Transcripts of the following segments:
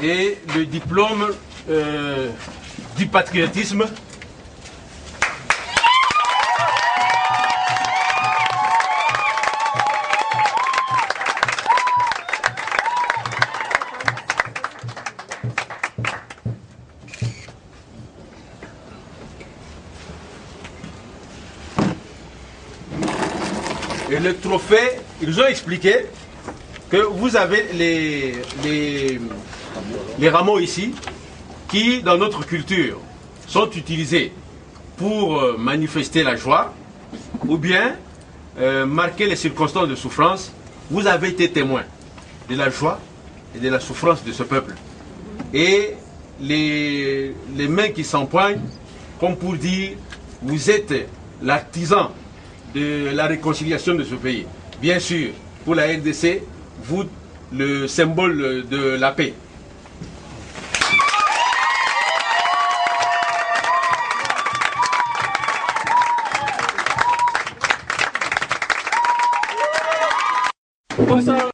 et le diplôme du patriotisme. Et le trophée, ils ont expliqué que vous avez les rameaux ici qui, dans notre culture, sont utilisés pour manifester la joie ou bien marquer les circonstances de souffrance. Vous avez été témoin de la joie et de la souffrance de ce peuple. Et les mains qui s'empoignent, comme pour dire, vous êtes l'artisan de la réconciliation de ce pays. Bien sûr, pour la RDC, vous, le symbole de la paix. Bonsoir.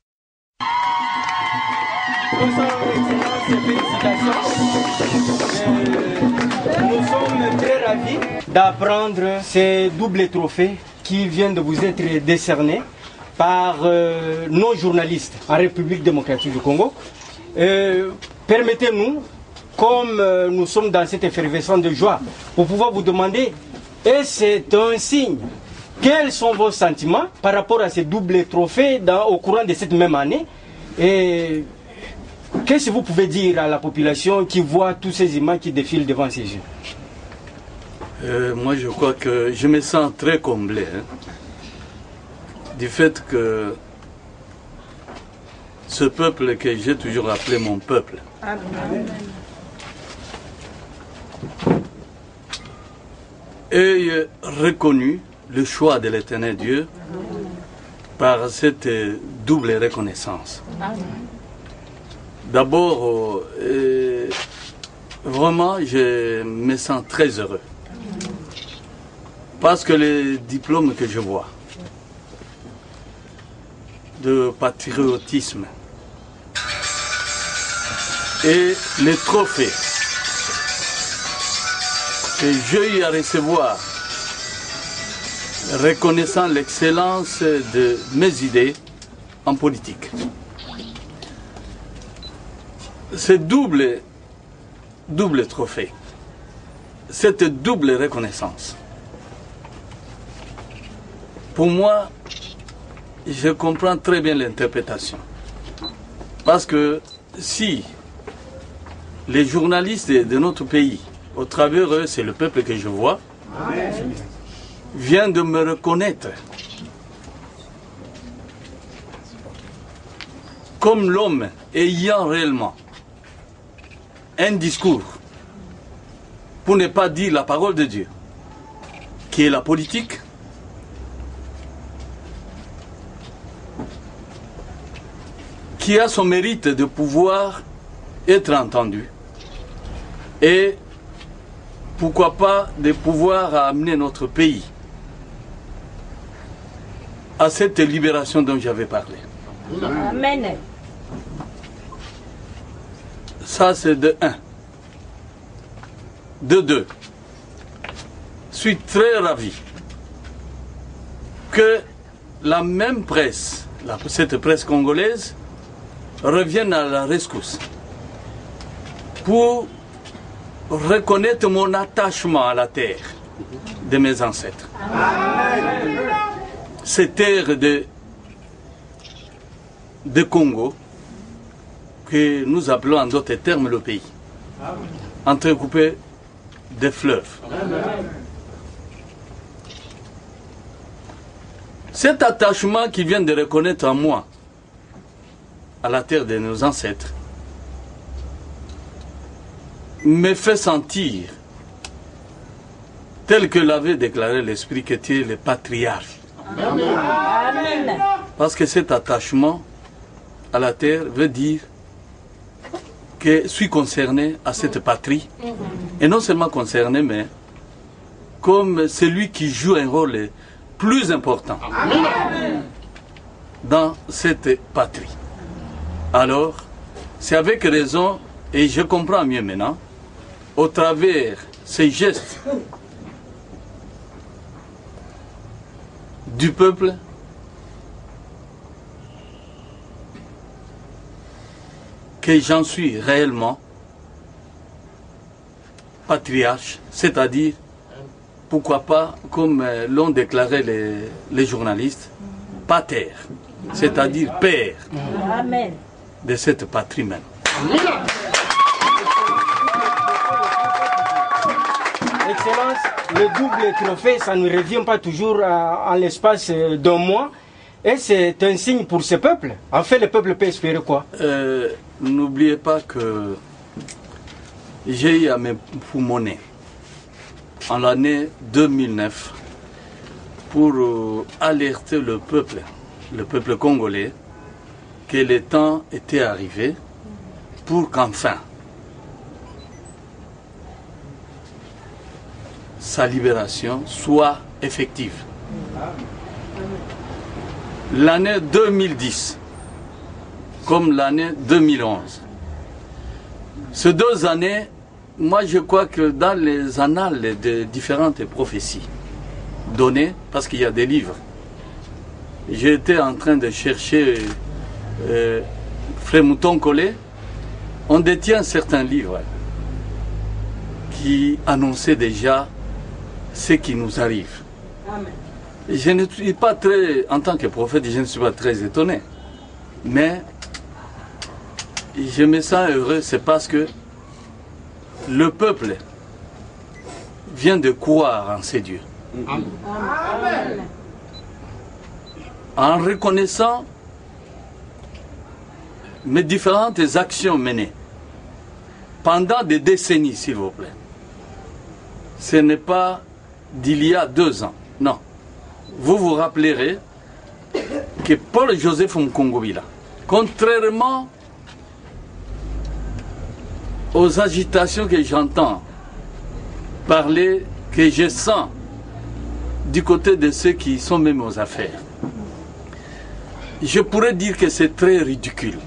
Bonsoir, Excellence, félicitations. Nous sommes très ravis d'apprendre ces doubles trophées qui viennent de vous être décernés par nos journalistes en République démocratique du Congo. Permettez-nous, comme nous sommes dans cette effervescence de joie, pour pouvoir vous demander, et c'est un signe, quels sont vos sentiments par rapport à ces doubles trophées au courant de cette même année? Et qu'est-ce que vous pouvez dire à la population qui voit tous ces images qui défilent devant ses yeux? Moi, je crois que je me sens très comblé du fait que ce peuple que j'ai toujours appelé mon peuple ait reconnu le choix de l'Éternel Dieu par cette double reconnaissance. D'abord, vraiment, je me sens très heureux. Parce que les diplômes que je vois de patriotisme et les trophées que j'ai eu à recevoir reconnaissant l'excellence de mes idées en politique. Ce double trophée, cette double reconnaissance, pour moi, je comprends très bien l'interprétation. Parce que si les journalistes de notre pays, au travers eux, c'est le peuple que je vois, viennent de me reconnaître comme l'homme ayant réellement un discours, pour ne pas dire la parole de Dieu, qui est la politique, qui a son mérite de pouvoir être entendu et pourquoi pas de pouvoir amener notre pays à cette libération dont j'avais parlé. Amen. Ça c'est de 1. De 2. Je suis très ravi que la même presse, cette presse congolaise, revienne à la rescousse pour reconnaître mon attachement à la terre de mes ancêtres. Cette terre de Congo, que nous appelons en d'autres termes le pays, entrecoupé de fleuves. Cet attachement qui vient de reconnaître en moi à la terre de nos ancêtres me fait sentir, tel que l'avait déclaré l'Esprit, que tu es le patriarche. Amen. Parce que cet attachement à la terre veut dire que je suis concerné à cette patrie, et non seulement concerné, mais comme celui qui joue un rôle plus important dans cette patrie. Alors, c'est avec raison Et je comprends mieux maintenant, au travers ces gestes du peuple, que j'en suis réellement patriarche, c'est-à-dire, pourquoi pas, comme l'ont déclaré les journalistes, pater, c'est-à-dire père Amen. de cette patrie même. Excellence, le double trophée, ça ne revient pas toujours en l'espace d'un mois. Et c'est un signe pour ce peuple. En fait, le peuple peut espérer quoi? N'oubliez pas que j'ai eu à me poumonner en l'année 2009 pour alerter le peuple congolais, que le temps était arrivé pour qu'enfin sa libération soit effective. L'année 2010 comme l'année 2011. Ces 2 années, moi je crois que dans les annales de différentes prophéties données, parce qu'il y a des livres, j'étais en train de chercher Frère Mouton Collé, on détient certains livres qui annonçaient déjà ce qui nous arrive. Amen. Je ne suis pas très, en tant que prophète, je ne suis pas très étonné. Mais je me sens heureux, c'est parce que le peuple vient de croire en ces dieux. Amen. En reconnaissant mes différentes actions menées pendant des décennies, s'il vous plaît. Ce n'est pas d'il y a 2 ans, non. Vous vous rappellerez que Paul-Joseph Mkongobila, contrairement aux agitations que j'entends parler, que je sens du côté de ceux qui sont même aux affaires, je pourrais dire que c'est très ridicule.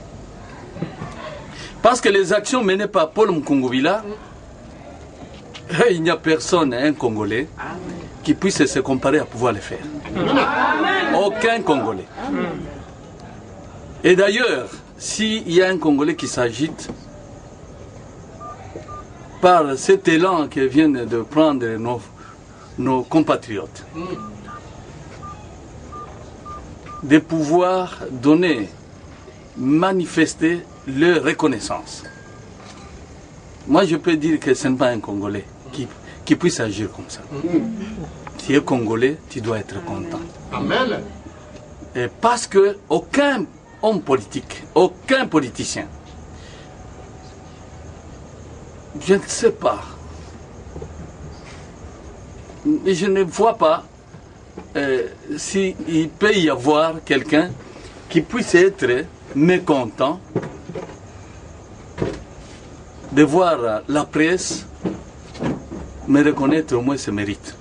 Parce que les actions menées par Paul Mkongobila, il n'y a personne, un Congolais, qui puisse se comparer à pouvoir le faire. Aucun Congolais. Et d'ailleurs, s'il y a un Congolais qui s'agite par cet élan que viennent de prendre nos compatriotes, de pouvoir donner, manifester leur reconnaissance. Moi, je peux dire que ce n'est pas un Congolais qui puisse agir comme ça. Tu es Congolais, tu dois être content. Amen. Et parce que aucun homme politique, aucun politicien, je ne sais pas, mais je ne vois pas s'il peut y avoir quelqu'un qui puisse être mécontent de voir la presse me reconnaître au moins ses mérites.